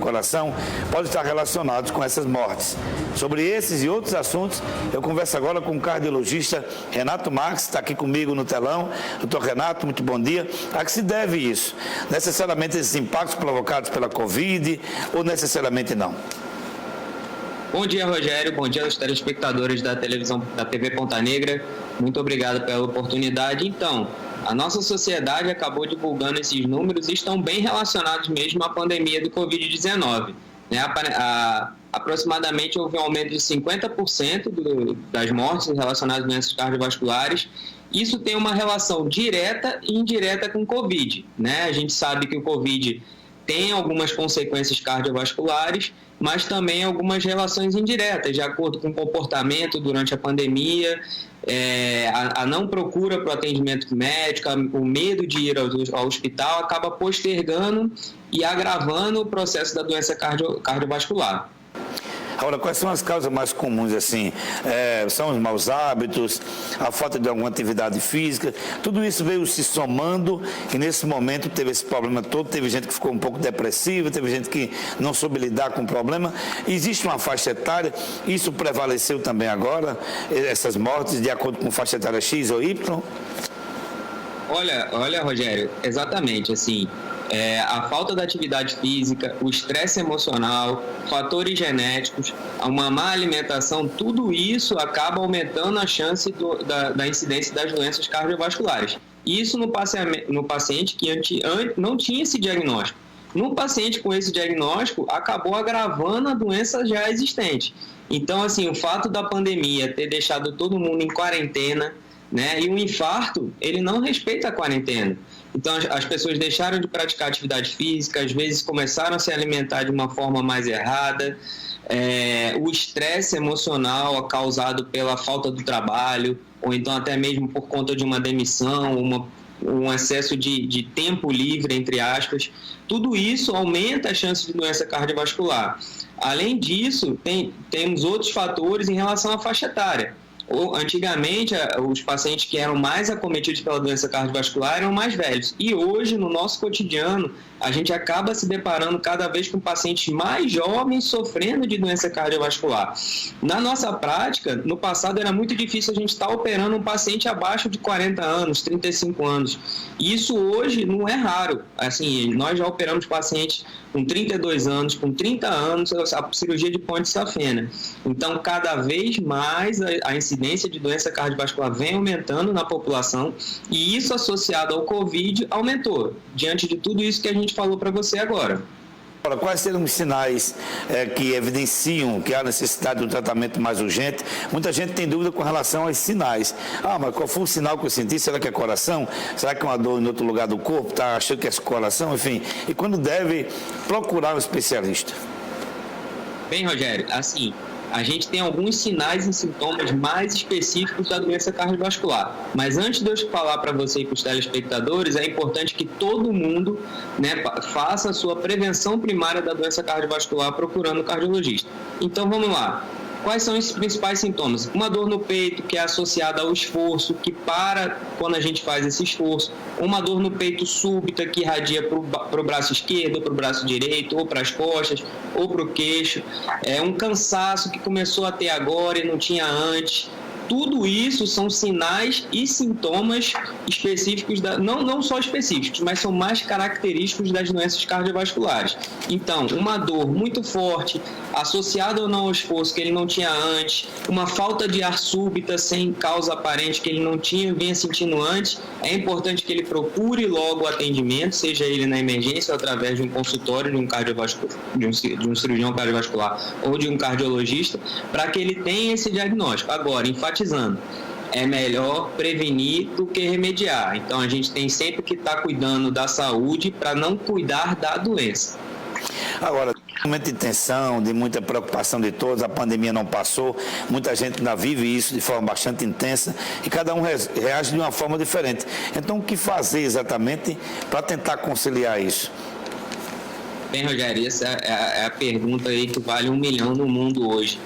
coração podem estar relacionados com essas mortes. Sobre esses e outros assuntos, eu converso agora com o cardiologista Renato Marques, que está aqui comigo no telão. Doutor Renato, muito bom dia. A que se deve isso? Necessariamente esses impactos provocados pela Covid ou necessariamente não? Bom dia, Rogério. Bom dia aos telespectadores da televisão, da TV Ponta Negra. Muito obrigado pela oportunidade. Então, a nossa sociedade acabou divulgando esses números e estão bem relacionados mesmo à pandemia do Covid-19. Aproximadamente houve um aumento de 50% das mortes relacionadas a doenças cardiovasculares. Isso tem uma relação direta e indireta com o Covid, né? A gente sabe que o Covid tem algumas consequências cardiovasculares, mas também algumas relações indiretas, de acordo com o comportamento durante a pandemia, a não procura para o atendimento médico, o medo de ir ao hospital acaba postergando e agravando o processo da doença cardiovascular. Agora, quais são as causas mais comuns, assim? São os maus hábitos, a falta de alguma atividade física, tudo isso veio se somando e nesse momento teve esse problema todo, teve gente que ficou um pouco depressiva, teve gente que não soube lidar com o problema. Existe uma faixa etária, isso prevaleceu também agora, essas mortes de acordo com faixa etária X ou Y? Olha, Rogério, exatamente, assim, a falta da atividade física, o estresse emocional, fatores genéticos, uma má alimentação, tudo isso acaba aumentando a chance da incidência das doenças cardiovasculares. Isso no paciente que não tinha esse diagnóstico. No paciente com esse diagnóstico, acabou agravando a doença já existente. Então, assim, o fato da pandemia ter deixado todo mundo em quarentena, né? E o infarto, ele não respeita a quarentena. Então, as pessoas deixaram de praticar atividade física, às vezes começaram a se alimentar de uma forma mais errada. O estresse emocional causado pela falta do trabalho, ou então até mesmo por conta de uma demissão, um excesso de tempo livre, entre aspas, tudo isso aumenta a chance de doença cardiovascular. Além disso, temos outros fatores em relação à faixa etária. Antigamente, os pacientes que eram mais acometidos pela doença cardiovascular eram mais velhos. E hoje, no nosso cotidiano, a gente acaba se deparando cada vez com pacientes mais jovens sofrendo de doença cardiovascular. Na nossa prática, no passado era muito difícil a gente estar operando um paciente abaixo de 40 anos, 35 anos. E isso hoje não é raro. Assim, nós já operamos pacientes com 32 anos, com 30 anos, a cirurgia de ponte safena. Então, cada vez mais a incidência de doença cardiovascular vem aumentando na população e isso associado ao Covid aumentou, diante de tudo isso que a gente falou para você agora. Quais seriam os sinais que evidenciam que há necessidade de um tratamento mais urgente? Muita gente tem dúvida com relação aos sinais. Mas qual foi o sinal que eu senti? Será que é coração? Será que é uma dor em outro lugar do corpo? Está achando que é coração? Enfim, e quando deve procurar um especialista? Bem, Rogério, assim, a gente tem alguns sinais e sintomas mais específicos da doença cardiovascular. Mas antes de eu falar para você e para os telespectadores, é importante que todo mundo, né, faça a sua prevenção primária da doença cardiovascular procurando o cardiologista. Então, vamos lá. Quais são os principais sintomas? Uma dor no peito, que é associada ao esforço, que para quando a gente faz esse esforço. Uma dor no peito súbita, que irradia para o braço esquerdo, para o braço direito, ou para as costas, ou para o queixo. Um cansaço que começou a ter agora e não tinha antes. Tudo isso são sinais e sintomas específicos, não só específicos, mas são mais característicos das doenças cardiovasculares. Então, uma dor muito forte, associada ou não ao esforço que ele não tinha antes, uma falta de ar súbita sem causa aparente que ele não vinha sentindo antes, é importante que ele procure logo o atendimento, seja ele na emergência ou através de um consultório de um cirurgião cardiovascular ou de um cardiologista, para que ele tenha esse diagnóstico. Agora, enfatizando, é melhor prevenir do que remediar. Então, a gente tem sempre que estar cuidando da saúde para não cuidar da doença. Agora, momento de tensão, de muita preocupação de todos, a pandemia não passou, muita gente ainda vive isso de forma bastante intensa e cada um reage de uma forma diferente. Então, o que fazer exatamente para tentar conciliar isso? Bem, Rogério, essa é a pergunta aí que vale 1 milhão no mundo hoje.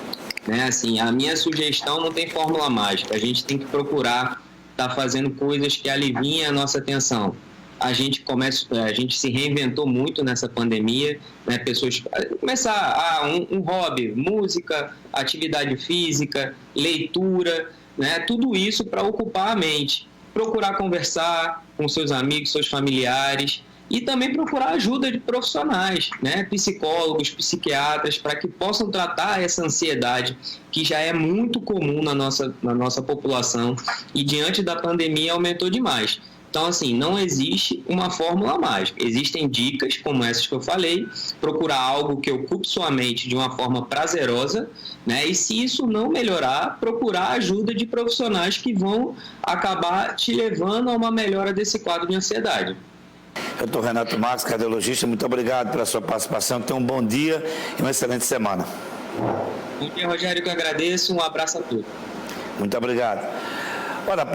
Né? Assim, a minha sugestão não tem fórmula mágica, a gente tem que procurar estar fazendo coisas que aliviem a nossa tensão. a gente se reinventou muito nessa pandemia, né? Pessoas começar um hobby, música, atividade física, leitura, né? Tudo isso para ocupar a mente, procurar conversar com seus amigos, seus familiares e também procurar ajuda de profissionais, né? Psicólogos, psiquiatras, para que possam tratar essa ansiedade que já é muito comum na nossa população e diante da pandemia aumentou demais. Então, assim, não existe uma fórmula mágica. Existem dicas, como essas que eu falei, procurar algo que ocupe sua mente de uma forma prazerosa, né? E se isso não melhorar, procurar ajuda de profissionais que vão acabar te levando a uma melhora desse quadro de ansiedade. Doutor Renato Marques, cardiologista, muito obrigado pela sua participação. Tenha um bom dia e uma excelente semana. Bom dia, Rogério, que eu agradeço. Um abraço a todos. Muito obrigado. Ora,